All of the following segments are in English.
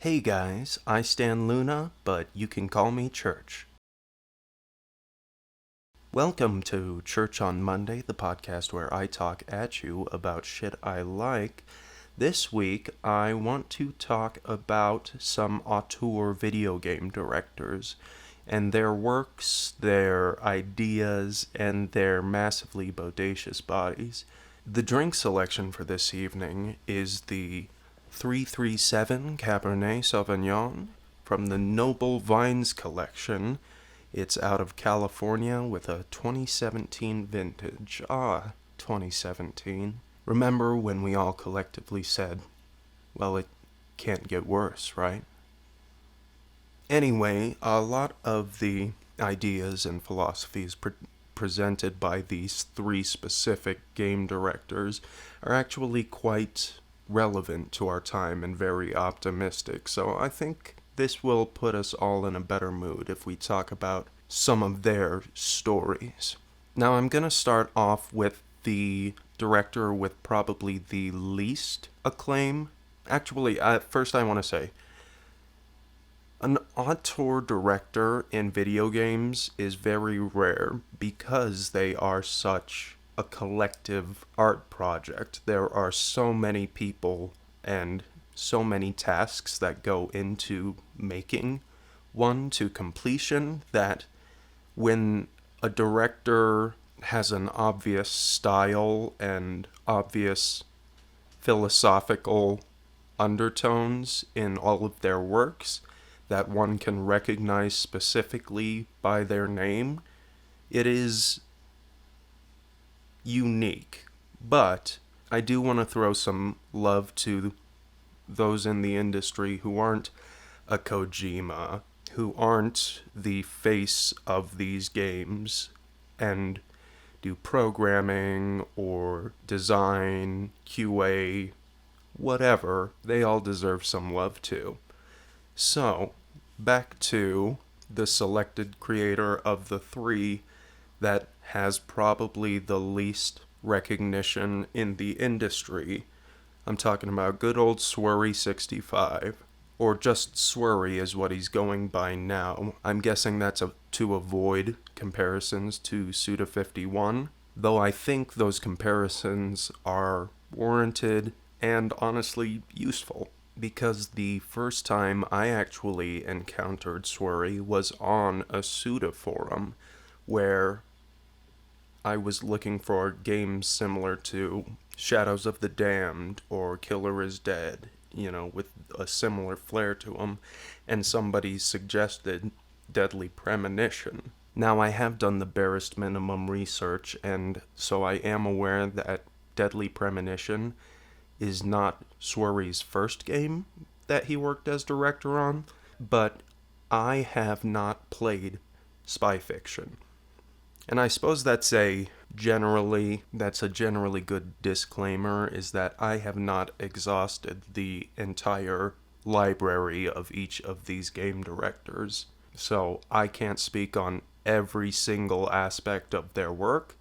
Hey guys, I stan Luna, but you can call me Church. Welcome to Church on Monday, the podcast where I talk at you about shit I like. This week, I want to talk about some auteur video game directors and their works, their ideas, and their massively bodacious bodies. The drink selection for this evening is the 337 Cabernet Sauvignon from the Noble Vines collection. It's out of California with a 2017 vintage. 2017. Remember when we all collectively said, well, it can't get worse, right? Anyway, a lot of the ideas and philosophies presented by these three specific game directors are actually quite relevant to our time and very optimistic, so I think this will put us all in a better mood if we talk about some of their stories. Now I'm going to start off with the director with probably the least acclaim. Actually, first I want to say, an auteur director in video games is very rare because they are such a collective art project. There are so many people and so many tasks that go into making one to completion that when a director has an obvious style and obvious philosophical undertones in all of their works that one can recognize specifically by their name, it is unique. But I do want to throw some love to those in the industry who aren't a Kojima, who aren't the face of these games and do programming or design, QA, whatever. They all deserve some love too. So, back to the selected creator of the three that has probably the least recognition in the industry. I'm talking about good old Swery65. Or just Swery is what he's going by now. I'm guessing that's to avoid comparisons to Suda51, though I think those comparisons are warranted and honestly useful. Because the first time I actually encountered Swery was on a Suda forum, where I was looking for games similar to Shadows of the Damned or Killer is Dead, with a similar flair to them, and somebody suggested Deadly Premonition. Now, I have done the barest minimum research, and so I am aware that Deadly Premonition is not Swery's first game that he worked as director on, but I have not played Spy Fiction. And I suppose that's a generally good disclaimer, is that I have not exhausted the entire library of each of these game directors. So I can't speak on every single aspect of their work.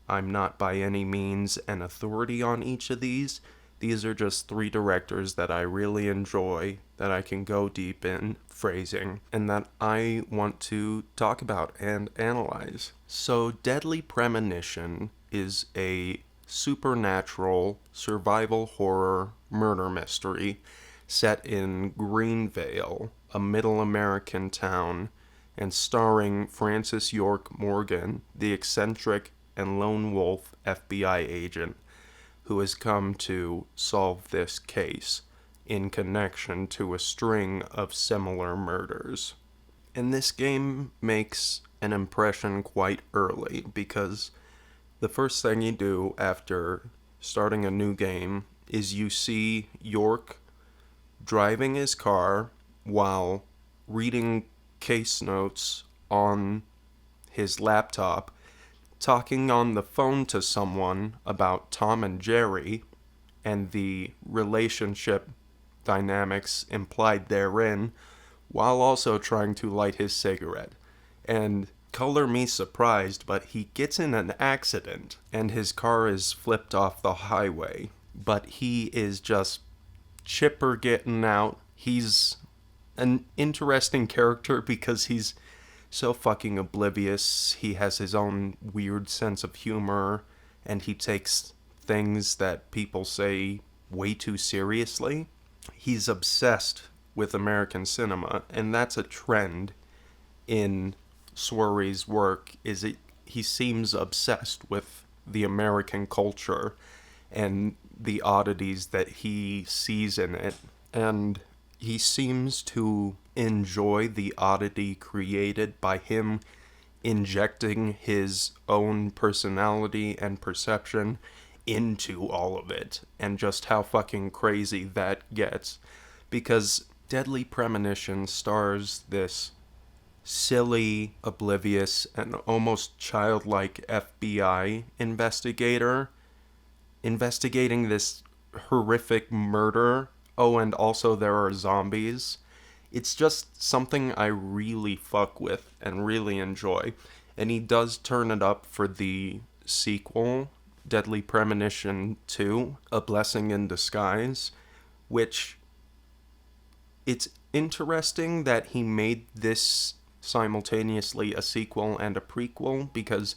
I'm not by any means an authority on each of these. These are just three directors that I really enjoy, that I can go deep in phrasing, and that I want to talk about and analyze. So, Deadly Premonition is a supernatural survival horror murder mystery set in Greenvale, a middle American town, and starring Francis York Morgan, the eccentric and lone wolf FBI agent who has come to solve this case in connection to a string of similar murders. And this game makes an impression quite early, because the first thing you do after starting a new game is you see York driving his car while reading case notes on his laptop, talking on the phone to someone about Tom and Jerry and the relationship dynamics implied therein, while also trying to light his cigarette. And color me surprised, but he gets in an accident and his car is flipped off the highway. But he is just chipper getting out. He's an interesting character because he's so fucking oblivious. He has his own weird sense of humor, and he takes things that people say way too seriously. He's obsessed with American cinema, and that's a trend in Swery's work. He seems obsessed with the American culture and the oddities that he sees in it, and he seems to enjoy the oddity created by him injecting his own personality and perception into all of it, and just how fucking crazy that gets. Because Deadly Premonition stars this silly, oblivious, and almost childlike FBI investigator investigating this horrific murder. Oh, and also there are zombies. It's just something I really fuck with and really enjoy. And he does turn it up for the sequel, Deadly Premonition 2, A Blessing in Disguise, which it's interesting that he made this simultaneously a sequel and a prequel, because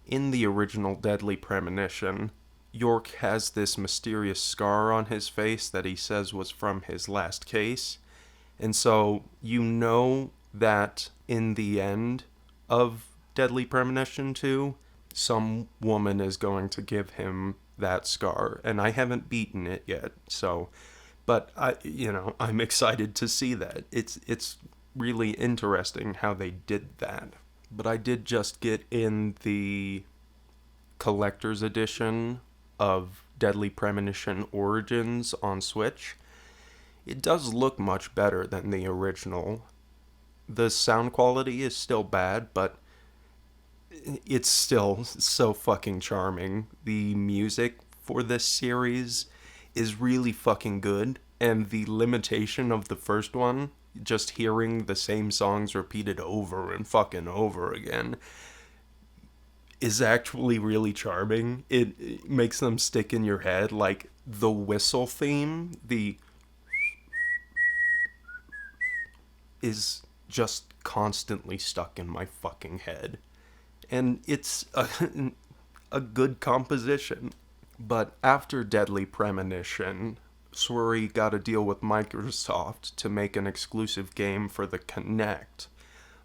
in the original Deadly Premonition, York has this mysterious scar on his face that he says was from his last case. And so you know that in the end of Deadly Premonition 2, some woman is going to give him that scar. And I haven't beaten it yet, so... But I'm excited to see that. It's really interesting how they did that. But I did just get in the collector's edition of Deadly Premonition Origins on Switch. It does look much better than the original. The sound quality is still bad, but it's still so fucking charming. The music for this series is really fucking good, and the limitation of the first one, just hearing the same songs repeated over and fucking over again, is actually really charming. It makes them stick in your head, like the whistle theme, is just constantly stuck in my fucking head. And it's a good composition. But after Deadly Premonition, Swery got a deal with Microsoft to make an exclusive game for the Kinect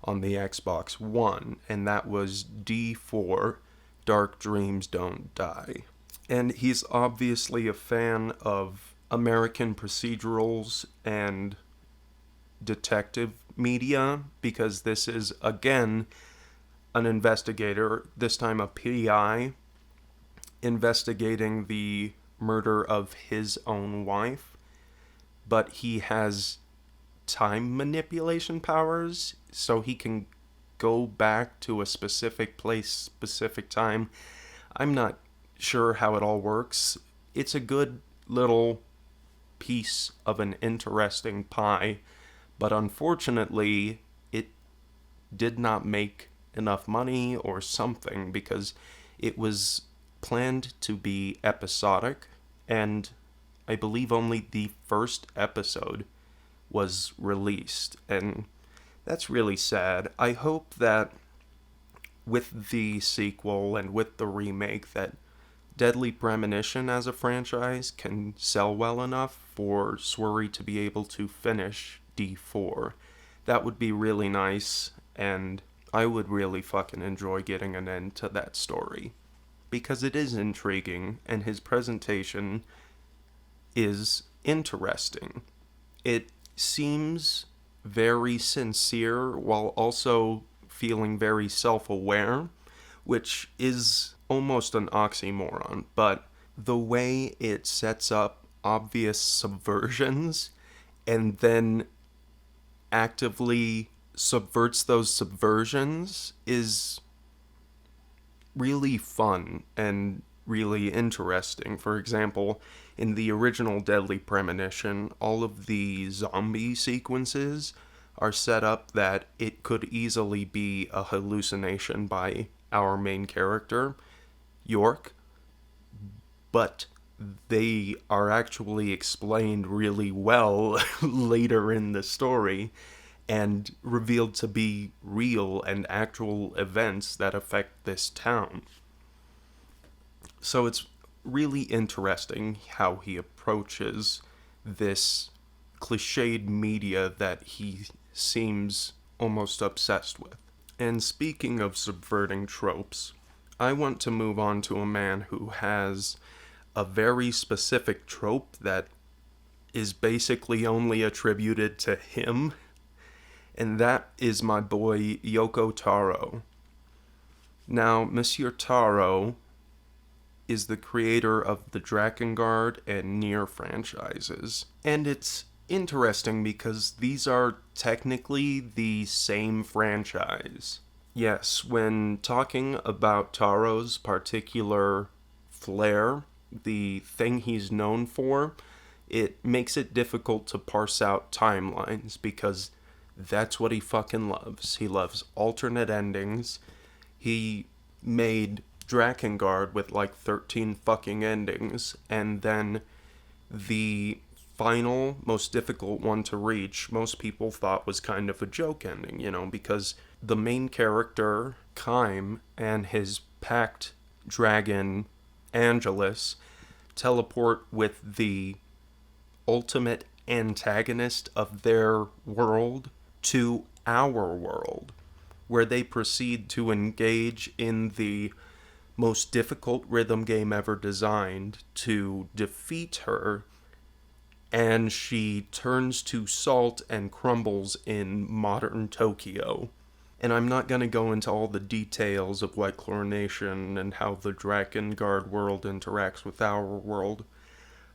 on the Xbox One, and that was D4, Dark Dreams Don't Die. And he's obviously a fan of American procedurals and detective media, because this is, again, an investigator, this time a PI, investigating the murder of his own wife, but he has time manipulation powers, so he can go back to a specific place, specific time. I'm not sure how it all works. It's a good little piece of an interesting pie, but unfortunately, it did not make enough money or something, because it was planned to be episodic, and I believe only the first episode was released, and that's really sad. I hope that with the sequel and with the remake, that Deadly Premonition as a franchise can sell well enough for Swery to be able to finish D4. That would be really nice, and I would really fucking enjoy getting an end to that story, because it is intriguing, and his presentation is interesting. It seems very sincere while also feeling very self-aware, which is almost an oxymoron, but the way it sets up obvious subversions and then actively subverts those subversions is really fun and really interesting. For example, in the original Deadly Premonition, all of the zombie sequences are set up that it could easily be a hallucination by our main character, York, but they are actually explained really well later in the story and revealed to be real and actual events that affect this town. So it's really interesting how he approaches this cliched media that he seems almost obsessed with. And speaking of subverting tropes, I want to move on to a man who has a very specific trope that is basically only attributed to him, and that is my boy Yoko Taro. Now, Monsieur Taro is the creator of the Drakengard and Nier franchises, and it's interesting because these are technically the same franchise. Yes, when talking about Taro's particular flair, the thing he's known for, it makes it difficult to parse out timelines because that's what he fucking loves. He loves alternate endings. He made Drakengard with like 13 fucking endings, and then the final, most difficult one to reach, most people thought was kind of a joke ending, because the main character, Kaim, and his packed dragon, Angelus, teleport with the ultimate antagonist of their world to our world, where they proceed to engage in the most difficult rhythm game ever designed to defeat her, and she turns to salt and crumbles in modern Tokyo. And I'm not going to go into all the details of White Chlorination and how the Drakengard world interacts with our world,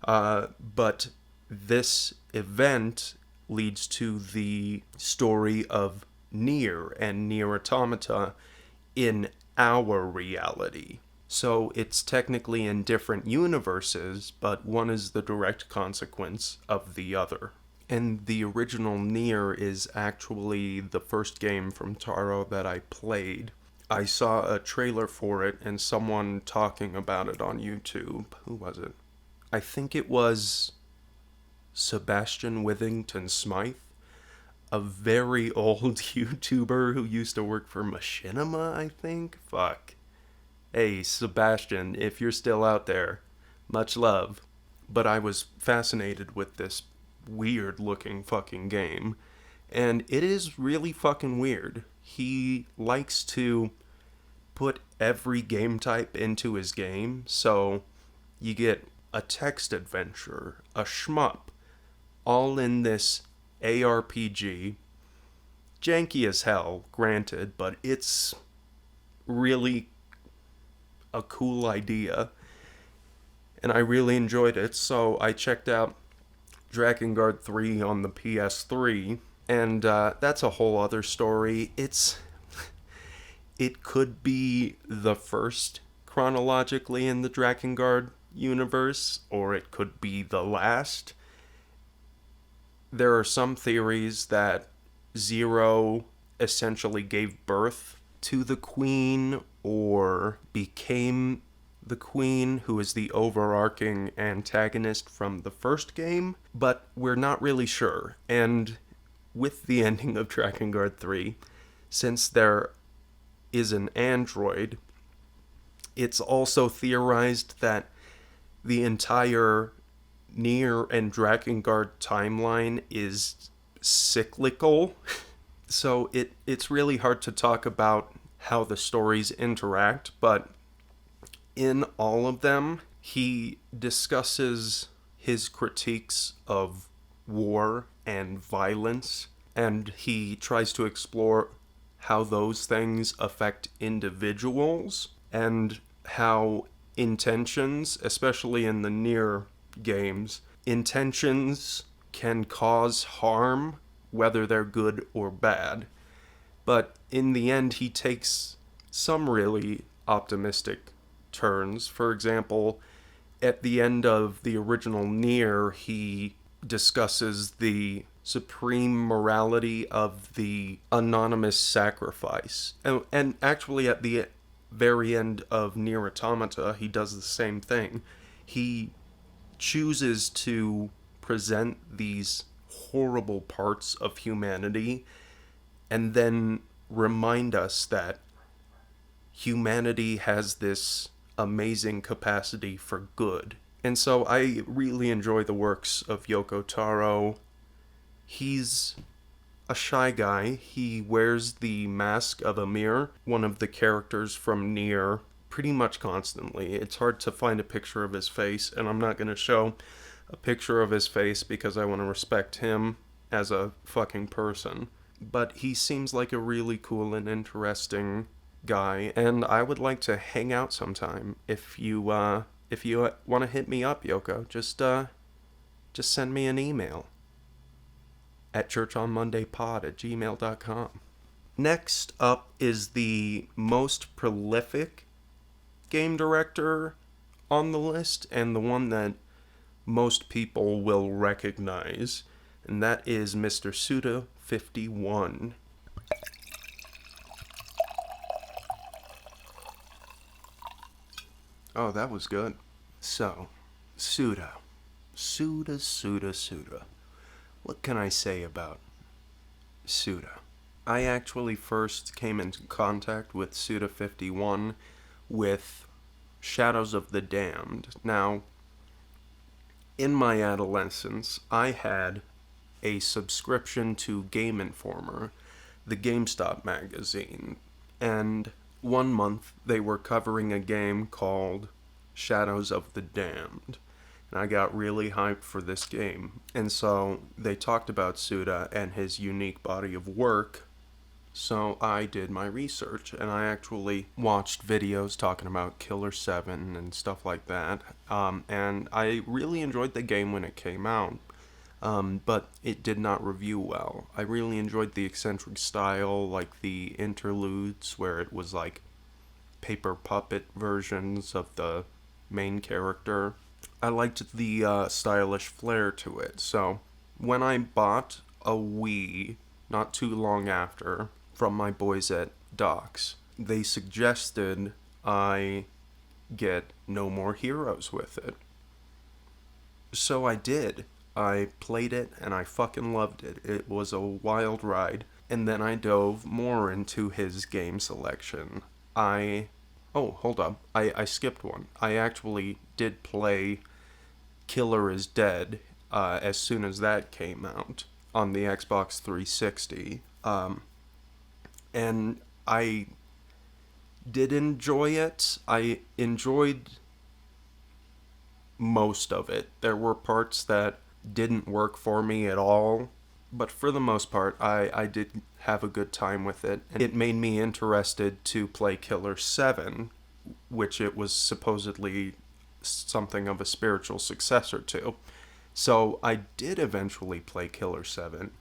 but this event leads to the story of Nier and Nier Automata in our reality. So it's technically in different universes, but one is the direct consequence of the other. And the original Nier is actually the first game from Taro that I played. I saw a trailer for it and someone talking about it on YouTube. Who was it? I think it was Sebastian Withington Smythe, a very old YouTuber who used to work for Machinima, I think? Fuck. Hey, Sebastian, if you're still out there, much love. But I was fascinated with this weird-looking fucking game, and it is really fucking weird. He likes to put every game type into his game, so you get a text adventure, a shmup, all in this ARPG. Janky as hell, granted, but it's really a cool idea, and I really enjoyed it, so I checked out Drakengard 3 on the PS3, and that's a whole other story. It could be the first chronologically in the Drakengard universe, or it could be the last. There are some theories that Zero essentially gave birth to the queen, or became the queen, who is the overarching antagonist from the first game, but we're not really sure. And with the ending of Drakengard 3, since there is an android, it's also theorized that the entire Nier and Drakengard timeline is cyclical. So it's really hard to talk about how the stories interact, but in all of them, he discusses his critiques of war and violence, and he tries to explore how those things affect individuals, and how intentions, especially in the Nier games, intentions can cause harm, whether they're good or bad. But in the end, he takes some really optimistic turns. For example, at the end of the original Nier, he discusses the supreme morality of the anonymous sacrifice. And actually at the very end of Nier Automata, he does the same thing. He chooses to present these horrible parts of humanity and then remind us that humanity has this amazing capacity for good. And so I really enjoy the works of Yoko Taro. He's a shy guy. He wears the mask of Amir, one of the characters from Nier, pretty much constantly. It's hard to find a picture of his face, and I'm not going to show a picture of his face because I want to respect him as a fucking person. But he seems like a really cool and interesting guy, and I would like to hang out sometime. If you want to hit me up, Yoko, just send me an email at churchonmondaypod@gmail.com. Next up is the most prolific game director on the list, and the one that most people will recognize, and that is Mr. Suda51. Oh, that was good. So, Suda. What can I say about Suda? I actually first came into contact with Suda51 with Shadows of the Damned. Now, in my adolescence, I had a subscription to Game Informer, the GameStop magazine, and one month they were covering a game called Shadows of the Damned, and I got really hyped for this game. And so they talked about Suda and his unique body of work, so I did my research, and I actually watched videos talking about Killer 7 and stuff like that, and I really enjoyed the game when it came out. But it did not review well. I really enjoyed the eccentric style, like the interludes where it was like paper puppet versions of the main character. I liked the stylish flair to it. So when I bought a Wii not too long after from my boys at Doc's, they suggested I get No More Heroes with it. So I did. I played it and I fucking loved it. It was a wild ride. And then I dove more into his game selection. Hold up. I skipped one. I actually did play Killer is Dead as soon as that came out on the Xbox 360. And I did enjoy it. I enjoyed most of it. There were parts that didn't work for me at all, but for the most part, I did have a good time with it. And it made me interested to play Killer 7, which it was supposedly something of a spiritual successor to. So I did eventually play Killer 7,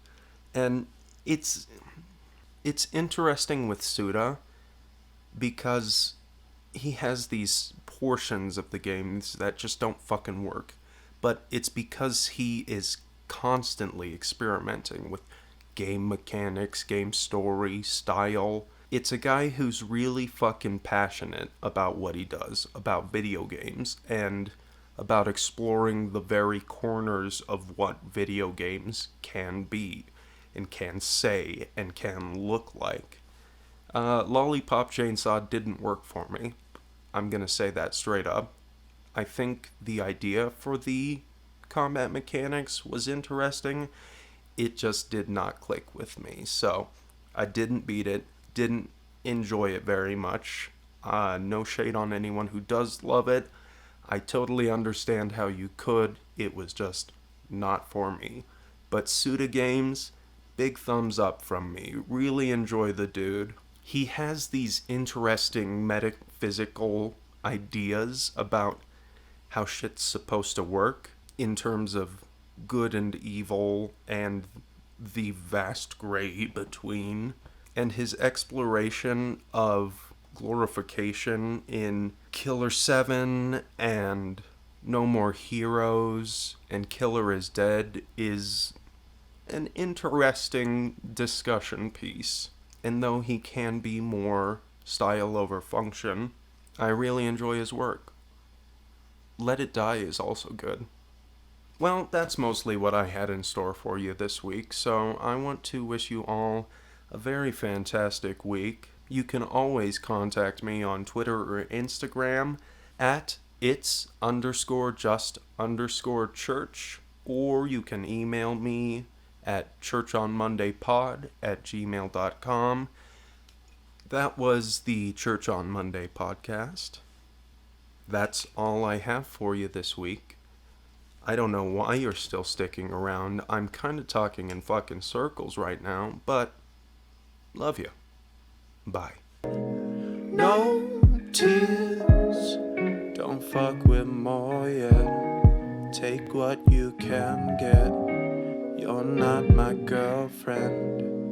and it's interesting with Suda because he has these portions of the games that just don't fucking work. But it's because he is constantly experimenting with game mechanics, game story, style. It's a guy who's really fucking passionate about what he does, about video games, and about exploring the very corners of what video games can be, and can say, and can look like. Lollipop Chainsaw didn't work for me. I'm gonna say that straight up. I think the idea for the combat mechanics was interesting. It just did not click with me. So I didn't beat it, didn't enjoy it very much. No shade on anyone who does love it. I totally understand how you could. It was just not for me. But Suda Games, big thumbs up from me. Really enjoy the dude. He has these interesting metaphysical ideas about how shit's supposed to work in terms of good and evil and the vast gray between. And his exploration of glorification in Killer 7 and No More Heroes and Killer is Dead is an interesting discussion piece. And though he can be more style over function, I really enjoy his work. Let It Die is also good. Well, that's mostly what I had in store for you this week, so I want to wish you all a very fantastic week. You can always contact me on Twitter or Instagram at its_just_church, or you can email me at churchonmondaypod@gmail.com. That was the Church on Monday podcast. That's all I have for you this week. I don't know why you're still sticking around. I'm kind of talking in fucking circles right now, but love you. Bye. No tears, don't fuck with more yet. Take what you can get. You're not my girlfriend.